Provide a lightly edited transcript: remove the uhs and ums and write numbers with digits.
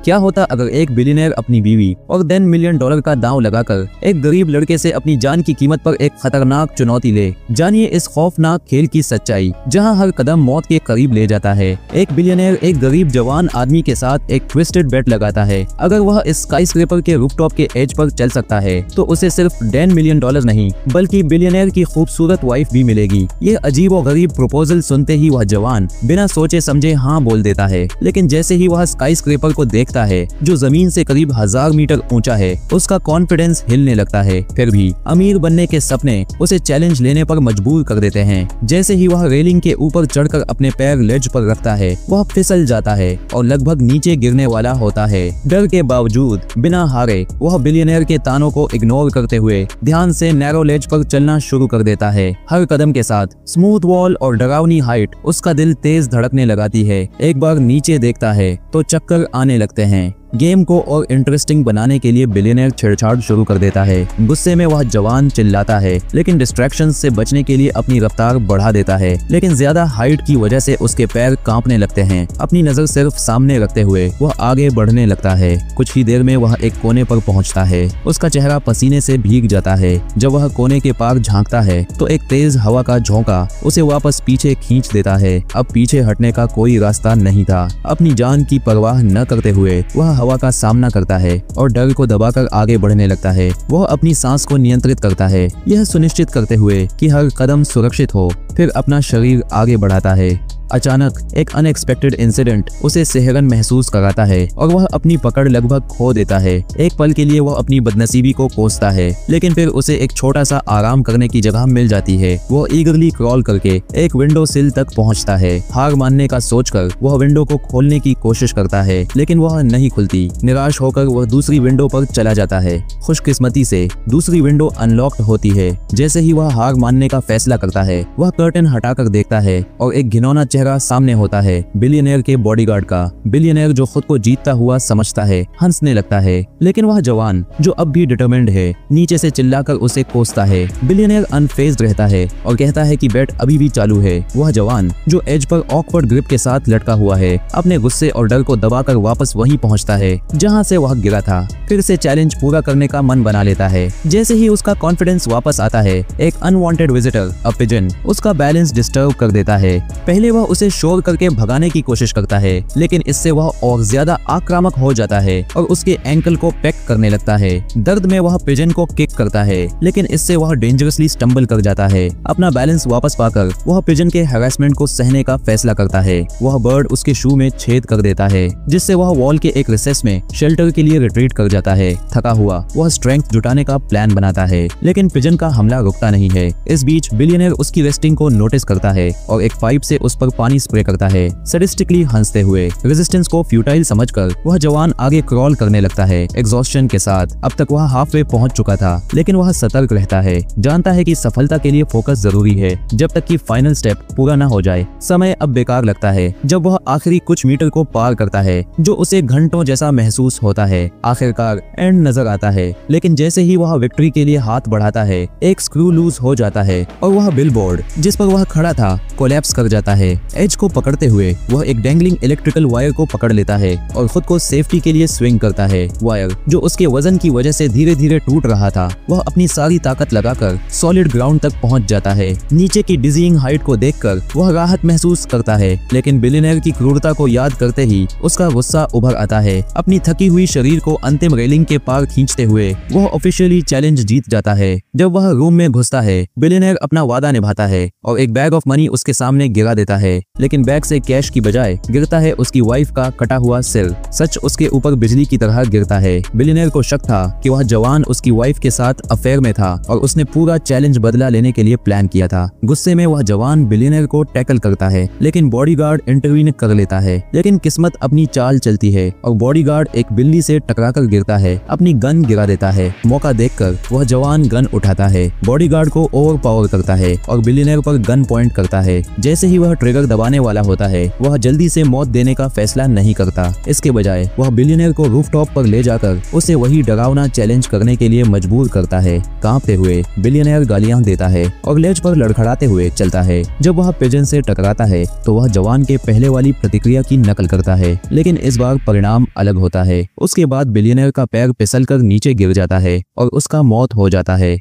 क्या होता अगर एक बिलियनर अपनी बीवी और $10 मिलियन का दांव लगाकर एक गरीब लड़के से अपनी जान की कीमत पर एक खतरनाक चुनौती ले। जानिए इस खौफनाक खेल की सच्चाई, जहां हर कदम मौत के करीब ले जाता है। एक बिलियनर एक गरीब जवान आदमी के साथ एक ट्विस्टेड बेट लगाता है। अगर वह इस स्काईस्क्रेपर के रूफटॉप के एज पर चल सकता है तो उसे सिर्फ $10 मिलियन नहीं बल्कि बिलियनर की खूबसूरत वाइफ भी मिलेगी। यह अजीब और गरीब प्रपोजल सुनते ही वह जवान बिना सोचे समझे हाँ बोल देता है। लेकिन जैसे ही वह स्काईस्क्रेपर को देखता है जो जमीन से करीब 1000 मीटर ऊंचा है, उसका कॉन्फिडेंस हिलने लगता है। फिर भी अमीर बनने के सपने उसे चैलेंज लेने पर मजबूर कर देते हैं। जैसे ही वह रेलिंग के ऊपर चढ़कर अपने पैर लेज पर रखता है, वह फिसल जाता है और लगभग नीचे गिरने वाला होता है। डर के बावजूद बिना हारे वह बिलियनर के तानों को इग्नोर करते हुए ध्यान से नैरो लेज पर चलना शुरू कर देता है। हर कदम के साथ स्मूथ वॉल और डरावनी हाइट उसका दिल तेज धड़कने लगाती है। एक बार नीचे देखता है तो चक्कर आने लगते हैं। गेम को और इंटरेस्टिंग बनाने के लिए बिलियनर छेड़छाड़ शुरू कर देता है। गुस्से में वह जवान चिल्लाता है, लेकिन डिस्ट्रैक्शंस से बचने के लिए अपनी रफ्तार बढ़ा देता है। लेकिन ज्यादा हाइट की वजह से उसके पैर कांपने लगते हैं। अपनी नजर सिर्फ सामने रखते हुए वह आगे बढ़ने लगता है। कुछ ही देर में वह एक कोने पर पहुंचता है। उसका चेहरा पसीने से भीग जाता है। जब वह कोने के पार झांकता है तो एक तेज हवा का झोंका उसे वापस पीछे खींच देता है। अब पीछे हटने का कोई रास्ता नहीं था। अपनी जान की परवाह न करते हुए वह हवा का सामना करता है और डर को दबाकर आगे बढ़ने लगता है। वह अपनी सांस को नियंत्रित करता है, यह सुनिश्चित करते हुए कि हर कदम सुरक्षित हो। फिर अपना शरीर आगे बढ़ाता है। अचानक एक अनएक्सपेक्टेड इंसिडेंट उसे सेहरन महसूस कराता है और वह अपनी पकड़ लगभग खो देता है। एक पल के लिए वह अपनी बदनसीबी को कोसता है, लेकिन फिर उसे एक छोटा सा आराम करने की जगह मिल जाती है। वह ईगरली क्रॉल करके एक विंडो सिल तक पहुंचता है। हार मानने का सोचकर वह विंडो को खोलने की कोशिश करता है, लेकिन वह नहीं खुलती। निराश होकर वह दूसरी विंडो पर चला जाता है। खुशकिस्मती से दूसरी विंडो अनलॉक्ड होती है। जैसे ही वह हार मानने का फैसला करता है, वह कर्टन हटाकर देखता है और एक घिनौना चेहरा सामने होता है, बिलियनर के बॉडीगार्ड का। बिलियनर जो खुद को जीतता हुआ समझता है, हंसने लगता है। लेकिन वह जवान जो अब भी डिटरमिन्ड है, नीचे से चिल्लाकर उसे कोसता है। बिलियनर अनफेज्ड रहता है और कहता है कि बेट अभी भी चालू है। वह जवान जो एज पर ऑकवर्ड ग्रिप के साथ लटका हुआ है, अपने गुस्से और डर को दबाकर वापस वहीं पहुंचता है जहां से वह गिरा था। फिर से चैलेंज पूरा करने का मन बना लेता है। जैसे ही उसका कॉन्फिडेंस वापस आता है, एक अनवांटेड विजिटर, अ पिजन, उसका बैलेंस डिस्टर्ब कर देता है। पहले वह उसे शोर करके भगाने की कोशिश करता है, लेकिन इससे वह और ज्यादा आक्रामक हो जाता है और उसके एंकल को पैक करने लगता है। दर्द में वह पिजन को किक करता है, लेकिन इससे वह डेंजरसली स्टम्बल कर जाता है। अपना बैलेंस वापस पाकर वह पिजन के हैरेसमेंट को सहने का फैसला करता है। वह बर्ड उसके शू में छेद कर देता है, जिससे वह वॉल के एक रिसेस में शेल्टर के लिए रिट्रीट कर जाता है। थका हुआ वह स्ट्रेंथ जुटाने का प्लान बनाता है, लेकिन पिजन का हमला रुकता नहीं है। इस बीच बिलियनर उसकी रेस्टिंग को नोटिस करता है और एक पाइप से उस पर पानी स्प्रे करता है। सैडिस्टिकली हंसते हुए रेजिस्टेंस को फ्यूटाइल समझकर वह जवान आगे क्रॉल करने लगता है, एग्जॉस्शन के साथ। अब तक वह हाफ वे पहुंच चुका था, लेकिन वह सतर्क रहता है। जानता है कि सफलता के लिए फोकस जरूरी है, जब तक कि फाइनल स्टेप पूरा न हो जाए। समय अब बेकार लगता है जब वह आखिरी कुछ मीटर को पार करता है, जो उसे घंटों जैसा महसूस होता है। आखिरकार एंड नजर आता है, लेकिन जैसे ही वह विक्ट्री के लिए हाथ बढ़ाता है, एक स्क्रू लूज हो जाता है और वह बिलबोर्ड जिस पर वह खड़ा था कोलैप्स कर जाता है। एज को पकड़ते हुए वह एक डैंगलिंग इलेक्ट्रिकल वायर को पकड़ लेता है और खुद को सेफ्टी के लिए स्विंग करता है। वायर जो उसके वजन की वजह से धीरे धीरे टूट रहा था, वह अपनी सारी ताकत लगाकर सॉलिड ग्राउंड तक पहुंच जाता है। नीचे की डिजीइंग हाइट को देखकर वह राहत महसूस करता है, लेकिन बिलियनर की क्रूरता को याद करते ही उसका गुस्सा उभर आता है। अपनी थकी हुई शरीर को अंतिम रेलिंग के पार खींचते हुए वह ऑफिशियली चैलेंज जीत जाता है। जब वह रूम में घुसता है, बिलियनर अपना वादा निभाता है और एक बैग ऑफ मनी उसके सामने गिरा देता है, लेकिन बैग से कैश की बजाय गिरता है उसकी वाइफ का कटा हुआ सिर। सच उसके ऊपर बिजली की तरह गिरता है। बिलियनर को शक था कि वह जवान उसकी वाइफ के साथ अफेयर में था और उसने पूरा चैलेंज बदला लेने के लिए प्लान किया था। गुस्से में वह जवान बिलियनर को टैकल करता है, लेकिन बॉडीगार्ड इंटरवीन कर लेता है। लेकिन किस्मत अपनी चाल चलती है और बॉडीगार्ड एक बिल्ली से टकराकर गिरता है, अपनी गन गिरा देता है। मौका देखकर वह जवान गन उठाता है, बॉडीगार्ड को ओवरपावर करता है और बिलियनर पर गन पॉइंट करता है। जैसे ही वह ट्रिगर ट्रिगर दबाने वाला होता है वह जल्दी से मौत देने का फैसला नहीं करता। इसके बजाय वह बिलियनियर को रूफटॉप पर ले जाकर उसे वही डरावना चैलेंज करने के लिए मजबूर करता है। कांपते हुए बिलियनियर गालियां देता है और लेज पर लड़खड़ाते हुए चलता है। जब वह पिजन से टकराता है तो वह जवान के पहले वाली प्रतिक्रिया की नकल करता है, लेकिन इस बार परिणाम अलग होता है। उसके बाद बिलियनियर का पैर फिसलकर नीचे गिर जाता है और उसका मौत हो जाता है।